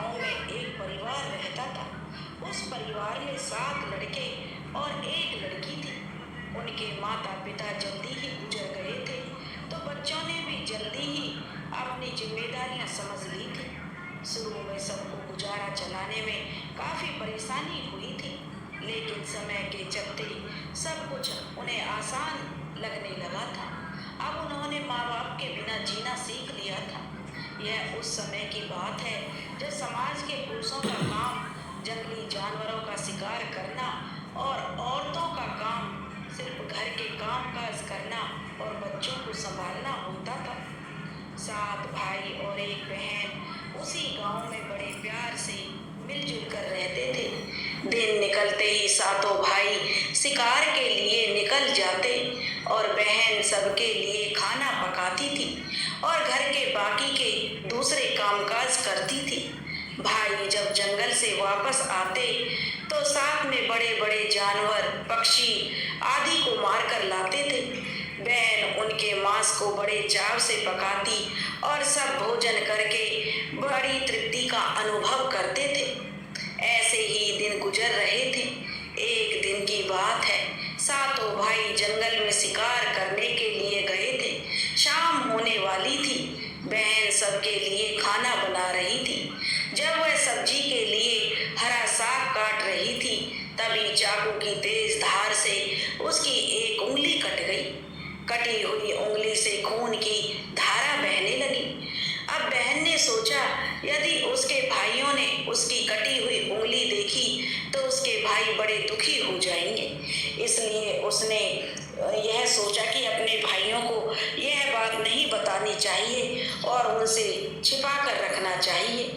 गांव में एक परिवार रहता था। उस परिवार में 7 लड़के और एक लड़की थी। उनके माता पिता जल्दी ही गुजर गए थे, तो बच्चों ने भी जल्दी ही अपनी जिम्मेदारियां समझ ली थी। शुरू में सबको गुजारा चलाने में काफी परेशानी हुई थी, लेकिन समय के चलते सब कुछ उन्हें आसान लगने लगा था। अब उन्होंने माँ बाप के बिना जीना सीख लिया था। यह उस समय की बात है जब समाज के पुरुषों का काम जंगली जानवरों का शिकार करना और औरतों का काम सिर्फ घर के काम काज करना और बच्चों को संभालना होता था। 7 भाई और एक बहन उसी गांव में बड़े प्यार से मिलजुल कर रहते थे। दिन निकलते ही सातों भाई शिकार के लिए निकल जाते और बहन सबके लिए खाना पकाती थी और घर के बाकी के दूसरे कामकाज करती थी। भाई जब जंगल से वापस आते तो साथ में बड़े बड़े जानवर, पक्षी आदि को मार कर लाते थे। बहन उनके मांस को बड़े चाव से पकाती और सब भोजन करके बड़ी तृप्ति का अनुभव करते थे। ऐसे ही दिन गुजर रहे थे। एक दिन की बात है, सातों भाई जंगल में शिकार करने के लिए गए थे। शाम होने वाली थी। बहन सबके लिए खाना बना रही थी। जब वह सब्जी के लिए हरा साग काट रही थी, तभी चाकू की तेज धार से उसकी एक उंगली कट गई। कटी हुई उंगली से खून की धारा बहने लगी। अब बहन ने सोचा, यदि उसके भाइयों ने उसकी कटी हुई उंगली देखी तो उसके भाई बड़े दुखी हो जाएंगे। इसलिए उसने यह सोचा कि अपने भाइयों को यह बात नहीं बतानी चाहिए और उनसे छिपा कर रखना चाहिए।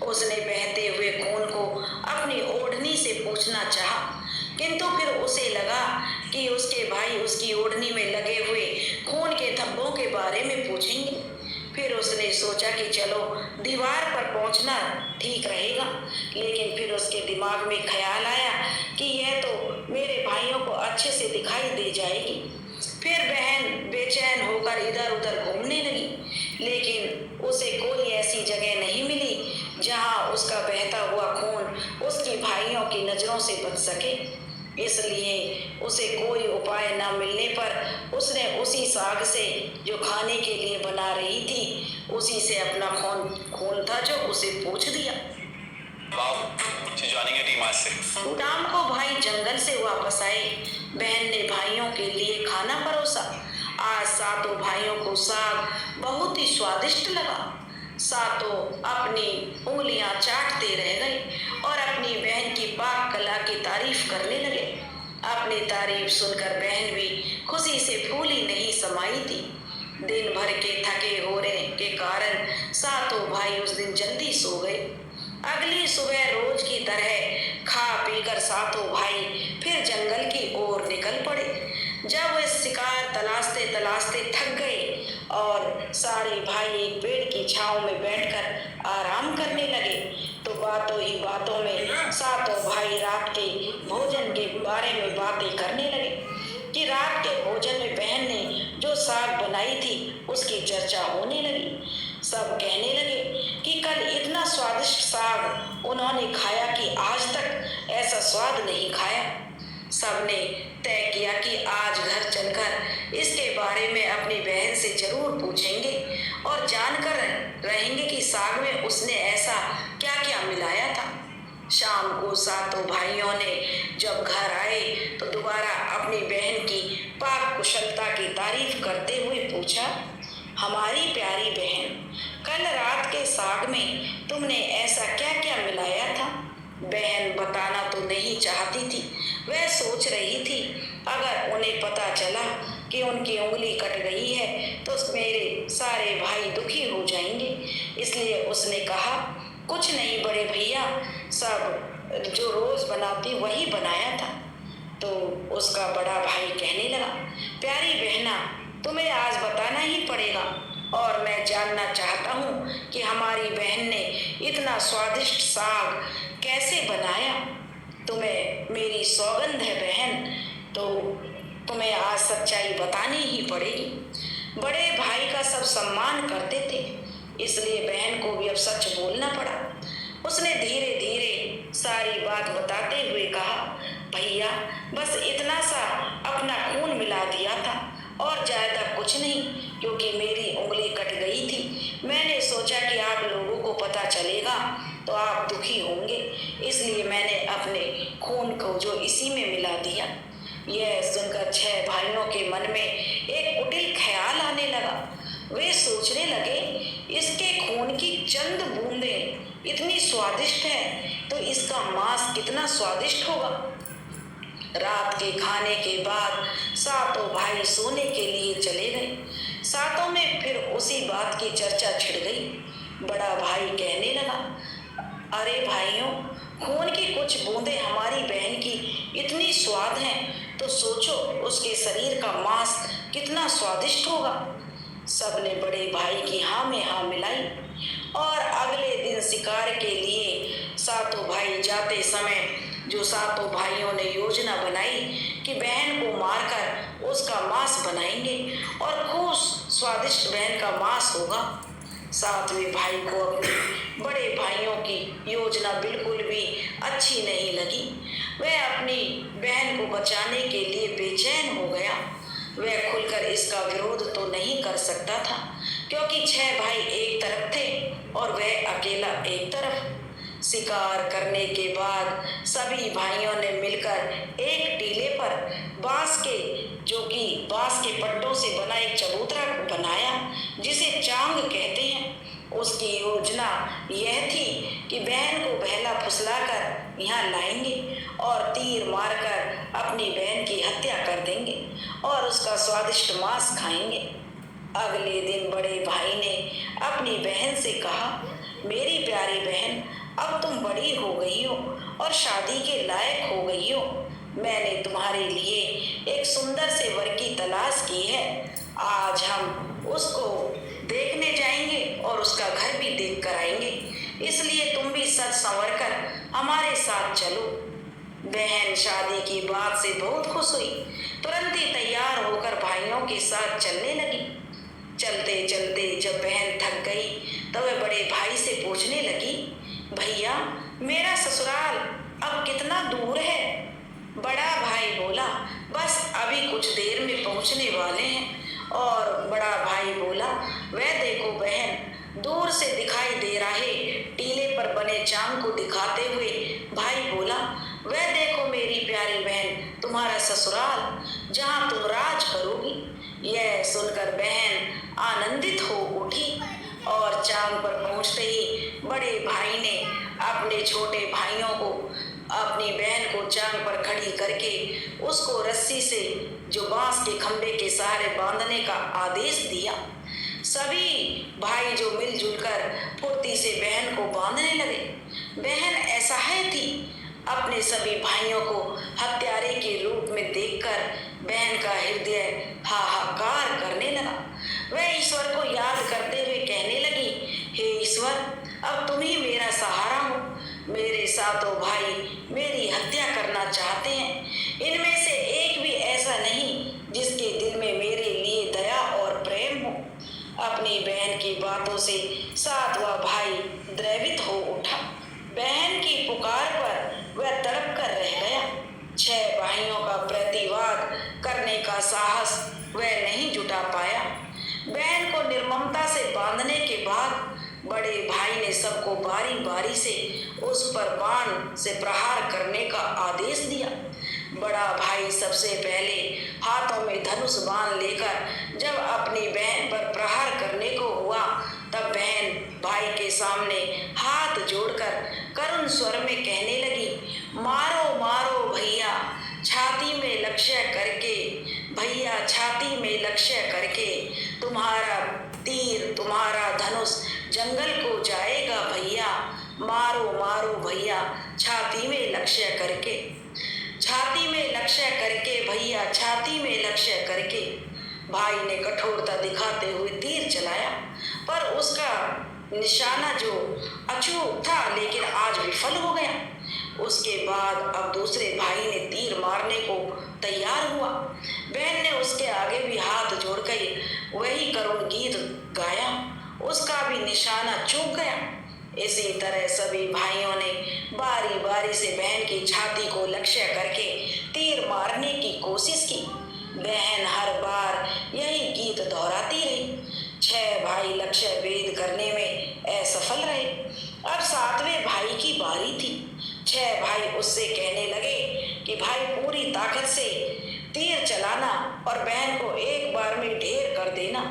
उसने बहते हुए खून को अपनी ओढ़नी से पोंछना चाहा, किंतु फिर उसे लगा कि उसके भाई उसकी ओढ़नी में लगे हुए खून के धब्बों के बारे में पूछेंगे। फिर उसने सोचा कि चलो दीवार पर पहुंचना ठीक रहेगा, लेकिन फिर उसके दिमाग में ख्याल आया कि यह तो मेरे भाइयों को अच्छे से दिखाई दे जाएगी। फिर बहन बेचैन होकर इधर उधर घूमने लगी, लेकिन उसे कोई ऐसी जगह नहीं मिली जहां उसका बहता हुआ खून उसके भाइयों की नजरों से बच सके। इसलिए उसे कोई उपाय न मिलने पर उसने उसी साग से जो खाने के लिए बना रही थी, उसी से अपना खून था जो उसे पोंछ दिया। शाम को भाई जंगल से वापस आए। बहन ने भाइयों के लिए खाना परोसा। आज सातों भाइयों को साग बहुत ही स्वादिष्ट लगा। सातों अपनी उंगलियां चाटते रह गए और अपनी बहन की पाक कला की तारीफ करने लगे। अपनी तारीफ सुनकर बहन भी खुशी से फूली नहीं समाई थी। दिन भर के थके होने के कारण सातों भाई उस दिन जल्दी सो गए। अगली सुबह रोज की तरह खा पीकर सातों भाई फिर जंगल की ओर निकल पड़े। जब वे शिकार तलाशते तलाशते थक गए और सारे भाई एक पेड़ की छांव में बैठकर आराम करने लगे, तो बातों ही बातों में सातों भाई रात के भोजन के बारे में बातें करने लगे कि रात के भोजन में बहन ने जो साग बनाई थी उसकी चर्चा होने लगी। सब कहने लगे कि कल इतना स्वादिष्ट साग उन्होंने खाया कि आज तक ऐसा स्वाद नहीं खाया। सबने तय किया कि आज घर चलकर इसके बारे में अपनी बहन से जरूर पूछेंगे और जानकर रहेंगे कि साग में उसने ऐसा क्या क्या मिलाया था। शाम को सातों भाइयों ने जब घर आए तो दोबारा अपनी बहन की पाक कुशलता की तारीफ करते हुए पूछा, हमारी प्यारी बहन, कल रात के साग में तुमने ऐसा क्या क्या मिलाया था? बहन बताना तो नहीं चाहती थी। वह सोच रही थी, अगर उन्हें पता चला कि उनकी उंगली कट गई है तो मेरे सारे भाई दुखी हो जाएंगे। इसलिए उसने कहा, कुछ नहीं बड़े भैया, सब जो रोज बनाती वही बनाया था। तो उसका बड़ा भाई कहने लगा, प्यारी बहना, तुम्हें आज बताना ही पड़ेगा और मैं जानना चाहता हूँ कि हमारी बहन ने इतना स्वादिष्ट साग कैसे बनाया। तुम्हें मेरी सौगंध है बहन, तो तुम्हें आज सच्चाई बतानी ही पड़ेगी। बड़े भाई का सब सम्मान करते थे, इसलिए बहन को भी अब सच बोलना पड़ा। उसने धीरे धीरे सारी बात बताते हुए कहा, भैया बस इतना सा अपना खून मिला दिया था और ज्यादा कुछ नहीं, क्योंकि मेरी उंगली कट गई थी। मैंने सोचा कि आप लोगों को पता चलेगा तो आप दुखी होंगे, इसलिए मैंने अपने खून को जो इसी में मिला दिया। यह सुनकर 6 भाइयों के मन में एक कुटिल ख्याल आने लगा। वे सोचने लगे, इसके खून की चंद बूंदें इतनी स्वादिष्ट है तो इसका मांस कितना स्वादिष्ट होगा। रात के खाने के बाद सातों भाई सोने के लिए चले गए। सातों में फिर उसी बात की चर्चा छिड़ गई। बड़ा भाई कहने लगा, अरे भाइयों, खून की कुछ बूंदें हमारी बहन की इतनी स्वाद हैं तो सोचो उसके शरीर का मांस कितना स्वादिष्ट होगा। सबने बड़े भाई की हाँ में हाँ मिलाई और अगले दिन शिकार के लिए सातों भाई जाते समय जो सातों भाइयों ने योजना बनाई कि बहन को मारकर उसका मांस बनाएंगे और खूब स्वादिष्ट बहन का मांस होगा। सातवें भाई को अपने बड़े भाइयों की योजना बिल्कुल भी अच्छी नहीं लगी। वह अपनी बहन को बचाने के लिए बेचैन हो गया। वह खुलकर इसका विरोध तो नहीं कर सकता था, क्योंकि 6 भाई एक तरफ थे और वह अकेला एक तरफ। शिकार करने के बाद सभी भाइयों ने मिलकर एक टीले पर बांस के पट्टों से बना एक चबूतरा बनाया, जिसे चांग कहते हैं। उसकी योजना यह थी कि बहन को बहला फुसलाकर यहाँ लाएंगे और तीर मारकर अपनी बहन की हत्या कर देंगे और उसका स्वादिष्ट मांस खाएंगे। अगले दिन बड़े भाई ने अपनी बहन से कहा, मेरी प्यारी बहन, अब तुम बड़ी हो गई हो और शादी के लायक हो गई हो। मैंने तुम्हारे लिए एक सुंदर से वर की तलाश की है। आज हम उसको देखने जाएंगे और उसका घर भी देख कर आएंगे, इसलिए तुम भी सज संवर कर हमारे साथ चलो। बहन शादी की बात से बहुत खुश हुई, तुरंत ही तैयार होकर भाइयों के साथ चलने लगी। चलते चलते जब बहन थक गई तो वह बड़े भाई से पूछने लगी, भैया मेरा ससुराल अब कितना दूर है? बड़ा भाई बोला, बस अभी कुछ देर में पहुंचने वाले हैं। और बड़ा भाई बोला, वह देखो बहन, दूर से दिखाई दे रहे टीले पर बने चांग को दिखाते हुए भाई बोला, वह देखो मेरी प्यारी बहन, तुम्हारा ससुराल जहाँ तुम राज करोगी। यह सुनकर बहन आनंदित हो उठी और चांग पर पहुंचते ही बड़े भाई ने अपने छोटे भाइयों को अपनी बहन को चांग पर खड़ी करके उसको रस्सी से जो बांस के खंभे के सहारे बांधने का आदेश दिया। सभी भाई जो मिलजुल कर फुर्ती से बहन को बांधने लगे। बहन असहाय थी। अपने सभी भाइयों को हत्यारे के रूप में देखकर बहन का हृदय हाहाकार करने लगा। वह ईश्वर को याद करते हुए कहने लगी, हे ईश्वर, अब तुम ही मेरा सहारा हो। मेरे सातों भाई मेरी हत्या करना चाहते हैं। इनमें से एक भी ऐसा नहीं जिसके दिल में मेरे लिए दया और प्रेम हो। अपनी बहन की बातों से सातवां भाई द्रवित हो उठा। बहन की पुकार पर वह तड़प कर रह गया। 6 भाइयों का प्रतिवाद करने का साहस वह नहीं जुटा पाया। बहन को निर्ममता से बांधने के बाद बड़े भाई ने सबको बारी बारी से उस पर बाण से प्रहार करने का आदेश दिया। बड़ा भाई सबसे पहले हाथों में धनुष बाण लेकर जब अपनी बहन पर प्रहार करने को हुआ, तब बहन भाई के सामने हाथ जोड़कर करुण स्वर में कहने लगी, मारो मारो भैया, छाती में लक्ष्य करके, भैया छाती में लक्ष्य करके, तुम्हारा तीर तुम्हारा धनुष जंगल को जाएगा भैया। मारो मारो भैया, छाती में लक्ष्य करके, छाती में लक्ष्य करके भैया, छाती में लक्ष्य करके। भाई ने कठोरता दिखाते हुए तीर चलाया, पर उसका निशाना जो अचूक था लेकिन आज विफल हो गया। उसके बाद अब दूसरे भाई ने तीर मारने को तैयार हुआ। बहन ने उसके आगे भी हाथ जोड़कर वही करुण गीत गाया। उसका भी निशाना चूक गया। इसी तरह सभी भाइयों ने बारी बारी से बहन की छाती को लक्ष्य करके तीर मारने की कोशिश की। बहन हर बार यही गीत दोहराती रही। 6 भाई लक्ष्य भेद करने में असफल रहे। अब 7वें भाई की बारी थी। 6 भाई उससे कहने लगे कि भाई पूरी ताकत से तीर चलाना और बहन को एक बार में ढेर कर देना।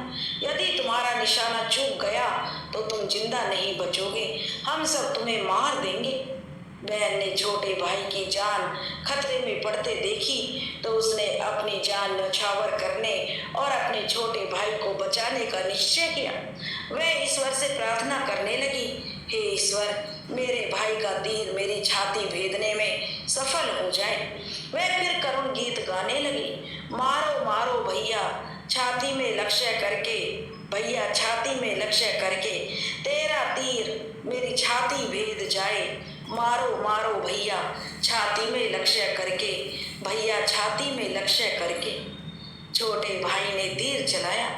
यदि तुम्हारा निशाना चूक गया तो तुम जिंदा नहीं बचोगे, हम सब तुम्हें मार देंगे। बहन ने छोटे भाई की जान खतरे में पड़ते देखी तो उसने अपनी जान न्यौछावर करने और अपने छोटे भाई को बचाने का निश्चय किया। वह ईश्वर से प्रार्थना करने लगी, हे ईश्वर, मेरे भाई का तीर मेरी छाती भेदने में सफल हो जाए। वह फिर करुण गीत गाने लगी, मारो मारो भैया छाती में लक्ष्य करके, भैया छाती में लक्ष्य करके, तेरा तीर मेरी छाती भेद जाए। मारो मारो भैया छाती में लक्ष्य करके, भैया छाती में लक्ष्य करके। छोटे भाई ने तीर चलाया।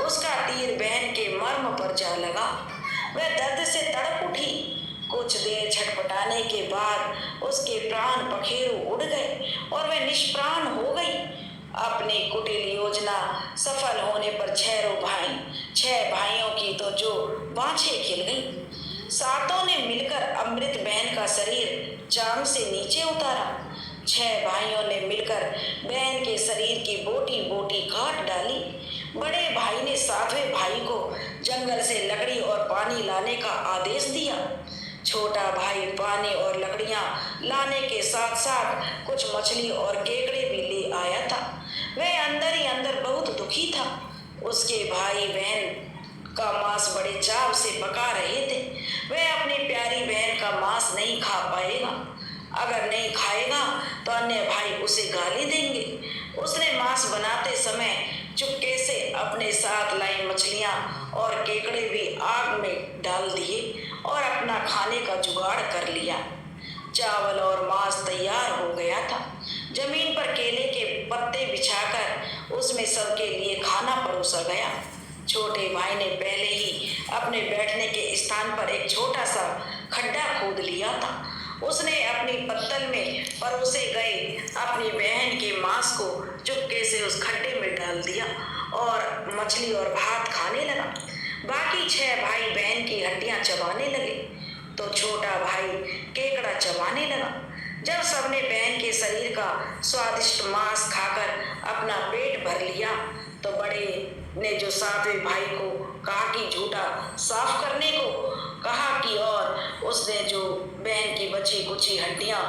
उसका तीर बहन के मर्म पर जा लगा। वह दर्द से तड़प उठी। कुछ देर छटपटाने के बाद उसके प्राण पखेरु उड़ गए और वह निष्प्राण हो गई। अपनी कुटिल योजना सफल होने पर 6 भाइयों की तो जो बाँछें खिल गई। सातों ने मिलकर अमृत बहन का शरीर चांद से नीचे उतारा। 6 भाइयों ने मिलकर बहन के शरीर की बोटी बोटी काट डाली। बड़े भाई ने 7वें भाई को जंगल से लकड़ी और पानी लाने का आदेश दिया। छोटा भाई पानी और लकड़ियां लाने के साथ साथ कुछ मछली और केकड़े भी ले आया था। वह अंदर ही अंदर बहुत दुखी था। उसके भाई बहन का मांस बड़े चाव से पका रहे थे। वह अपनी प्यारी बहन का मांस नहीं खा पाएगा। अगर नहीं खाएगा तो अन्य भाई उसे गाली देंगे। उसने मांस बनाते समय चुपके से अपने साथ लाई मछलियां और केकड़े भी आग में डाल दिए और अपना खाने का जुगाड़ कर लिया। चावल और मांस तैयार हो गया था। जमीन पर केले के पत्ते बिछाकर उसमें सबके लिए खाना परोसा गया। छोटे भाई ने पहले ही अपने बैठने के स्थान पर एक छोटा सा खड्डा खोद लिया था। उसने अपनी पत्तल में परोसे गए अपनी बहन के मांस को चुपके से उस खड्डे में डाल दिया और मछली और भात खाने लगा। बाकी 6 भाई बहन की हड्डियां चबाने लगे तो छोटा भाई केकड़ा चबाने लगा। जब सबने बहन के शरीर का स्वादिष्ट मांस खाकर अपना पेट भर लिया तो बड़े ने जो 7वें भाई को कहा कि झूठा साफ करने को कहा कि और उसने जो बहन की बची कुची हड्डियां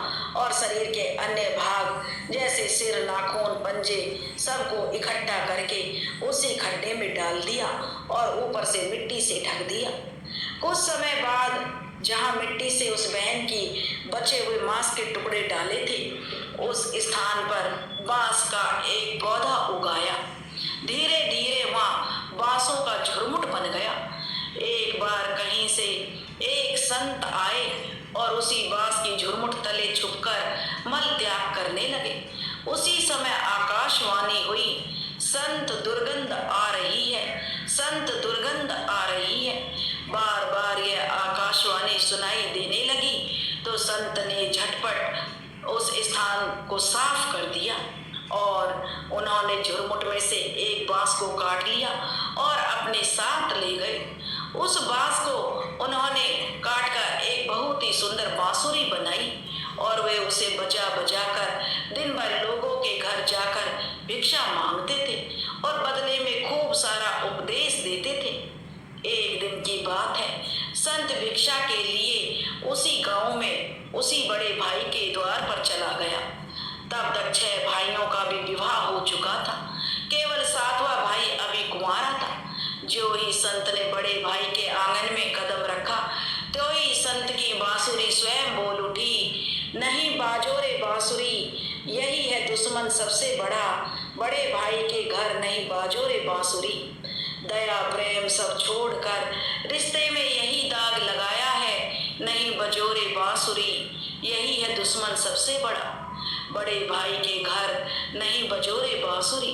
और शरीर के अन्य भाग जैसे सिर, नाखून, पंजे सबको इकट्ठा करके उसी खड्डे में डाल दिया और ऊपर से मिट्टी से ढक दिया। कुछ समय बाद जहाँ मिट्टी से उस बहन की बचे हुए मांस के टुकड़े डाले थे उस स्थान पर बांस का एक पौधा उगाया। धीरे धीरे वहाँ बांसों का झुरमुट बन गया। एक बार कहीं से एक संत आए और उसी बांस की झुरमुट तले छुपकर मल त्याग करने लगे। उसी समय आकाशवाणी हुई, संत दुर्गंध आ रही है, संत दुर्गंध आ रही है। बार बार यह आकाशवाणी सुनाई देने लगी तो संत ने झटपट उस स्थान को साफ कर दिया और उन्होंने झुरमुट में से एक बांस को काट लिया और अपने साथ ले गए। उस बांस को उन्होंने काटकर एक बहुत ही सुंदर बांसुरी बनाई और वे उसे बजा बजा कर दिन भर लोगों के घर जाकर भिक्षा मांगते थे और बदले में खूब सारा उपदेश देते थे। एक दिन की बात है, संत भिक्षा के लिए उसी गांव में उसी बड़े भाई के द्वार पर चला गया। तब तक 6 भाइयों का भी विवाह हो चुका था। केवल 7वां भाई अभी कुंवारा था। जो ही संत ने बड़े भाई के आंगन में कदम रखा तो ही संत की बांसुरी स्वयं बोल उठी, नहीं बाजो रे बांसुरी, यही है दुश्मन सबसे बड़ा, बड़े भाई के घर नहीं बाजो रे बांसुरी। दया प्रेम सब छोड़कर रिश्ते में यही दाग लगाया है, नहीं बजो रे बांसुरी, यही है दुश्मन सबसे बड़ा, बड़े भाई के घर नहीं बजो रे बांसुरी।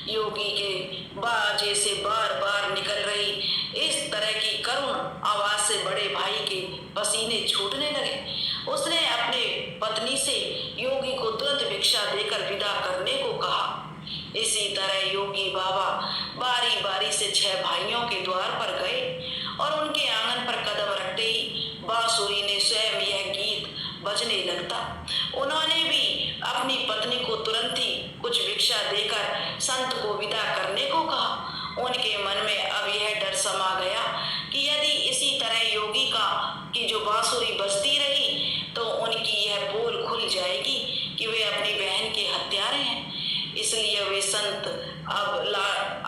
योगी के बाजे से बार बार निकल रही इस तरह की करुण आवाज से बड़े भाई के पसीने छूटने लगे। उसने अपने पत्नी से योगी को तुरंत भिक्षा देकर विदा करने को कहा। इसी तरह योगी बाबा बारी बारी से 6 भाइयों के द्वार पर गए और उनके आंगन पर कदम रखते ही बांसुरी ने स्वयं यह गीत बजने लगता। उन्होंने भी अपनी पत्नी को तुरंत ही कुछ भिक्षा देकर संत को विदा करने को कहा। उनके मन में अब यह डर समा गया कि यदि इसी तरह योगी की जो बांसुरी बजती रही तो उनकी यह पोल खुल जाएगी कि वे अपनी बहन के हत्यारे हैं। इसलिए वे संत अब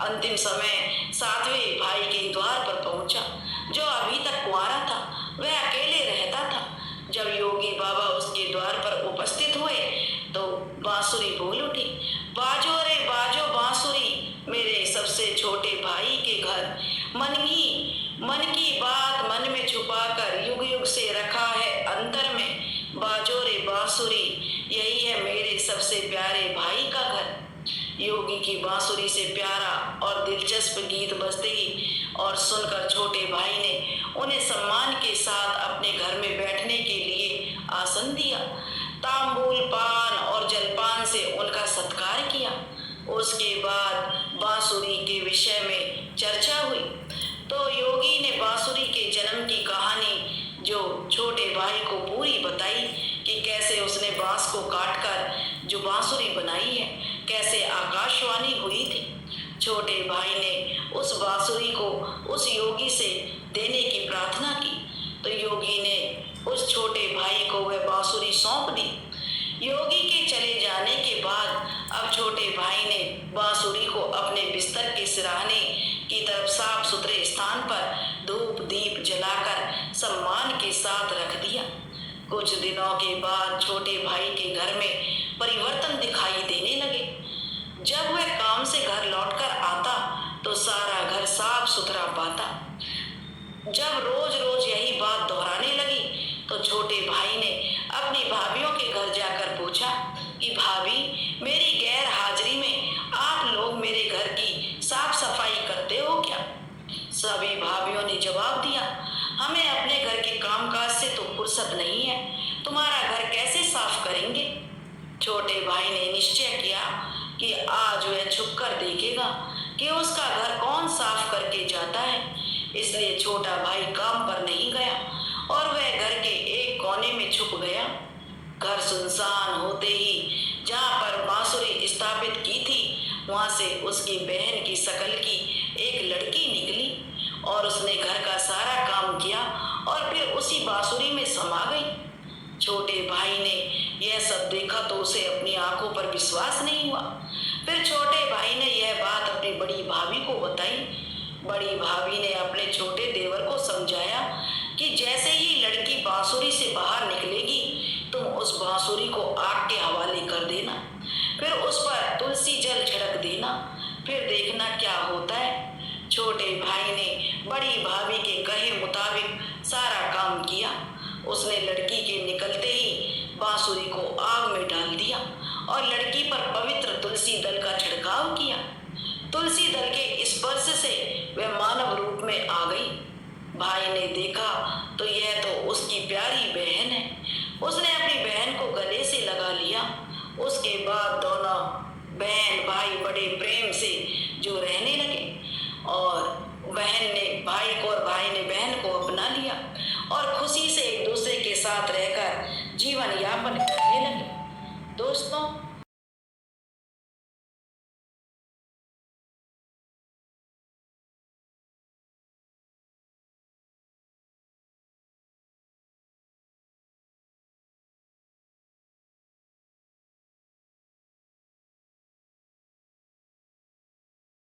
अंतिम समय 7वें भाई के द्वार पर पहुंचा, जो अभी तक कुंवारा था। वह अकेले रहता था। जब योगी बाबा उसके द्वार पर उपस्थित हुए तो बांसुरी बोल उठी, बाजो रे बाजो बांसुरी, मेरे सबसे छोटे भाई के घर। मन की बात मन में छुपाकर युग युग से रखा है अंतर में। बाजो रे बांसुरी, यही है मेरे सबसे प्यारे भाई का घर। योगी की बांसुरी से प्यारा और दिलचस्प गीत बजते ही और सुनकर छोटे भाई ने उन्हें सम्मान के साथ अपने घर में बैठने के लिए आसन दिया। तांबूल, पान और जलपान से उनका सत्कार किया। उसके बाद बांसुरी के विषय में चर्चा हुई तो योगी ने बांसुरी के जन्म की कहानी जो छोटे भाई को पूरी बताई कि कैसे उसने बांस को काटकर जो बांसुरी बनाई है, कैसे आकाशवाणी हुई थी। छोटे भाई ने उस बांसुरी को उस योगी से देने की प्रार्थना की तो योगी ने उस छोटे भाई को वह बांसुरी सौंप दी। योगी के चले जाने के बाद अब छोटे भाई ने बांसुरी को अपने बिस्तर के सिरहाने की तरफ साफ सुथरे स्थान पर धूप दीप जलाकर सम्मान के साथ रख दिया। कुछ दिनों के बाद छोटे भाई के घर में परिवर्तन दिखाई देने लगे। जब वह काम से घर लौटकर आता तो सारा घर साफ सुथरा पाता। जब रोज रोज यही बात दोहराने लगी तो छोटे भाई ने अपनी भाभीियों के घर जाकर पूछा कि भाभी, मेरी गैर हाजिरी में आप लोग मेरे घर की साफ सफाई करते हो क्या? सभी भाभीियों ने जवाब दिया, हमें अपने घर के कामकाज से तो फुर्सत नहीं है, तुम्हारा घर कैसे साफ करेंगे? छोटे भाई ने निश्चय किया कि आज वह छुपकर देखेगा कि उसका घर कौन साफ करके जाता है। इसलिए छोटा भाई काम पर नहीं गया और वह घर के एक कोने में छुप गया। घर सुनसान होते ही जहाँ पर बांसुरी स्थापित की थी वहाँ से उसकी बहन की शक्ल की एक लड़की निकली और उसने घर का सारा काम किया और फिर उसी बांसुरी में समा गई। छोटे भाई ने यह सब देखा तो उसे अपनी आंखों पर विश्वास नहीं हुआ। फिर छोटे भाई ने यह बात अपनी बड़ी भाभी को बताई। बड़ी भाभी ने अपने छोटे देवर को समझाया कि जैसे ही लड़की बांसुरी से बाहर निकलेगी तुम उस बांसुरी को आग के हवाले कर देना, फिर उस पर तुलसी जल छिड़क देना, फिर देखना क्या होता है। छोटे भाई ने बड़ी भाभी के कहे मुताबिक सारा काम किया। उसने लड़की के निकलते ही बांसुरी को आग में डाल दिया और लड़की पर पवित्र तुलसी दल का छिड़काव किया। तुलसी दल के स्पर्श से वह मानव रूप में आ गई। भाई ने देखा तो यह तो उसकी प्यारी बहन है। उसने अपनी बहन को गले से लगा लिया। उसके बाद दोनों बहन भाई बड़े प्रेम से जो रहने लगे और बहन ने भाई को और भाई ने बहन को अपना लिया और खुशी से एक दूसरे के साथ रहकर जीवन यापन करने लगे। दोस्तों,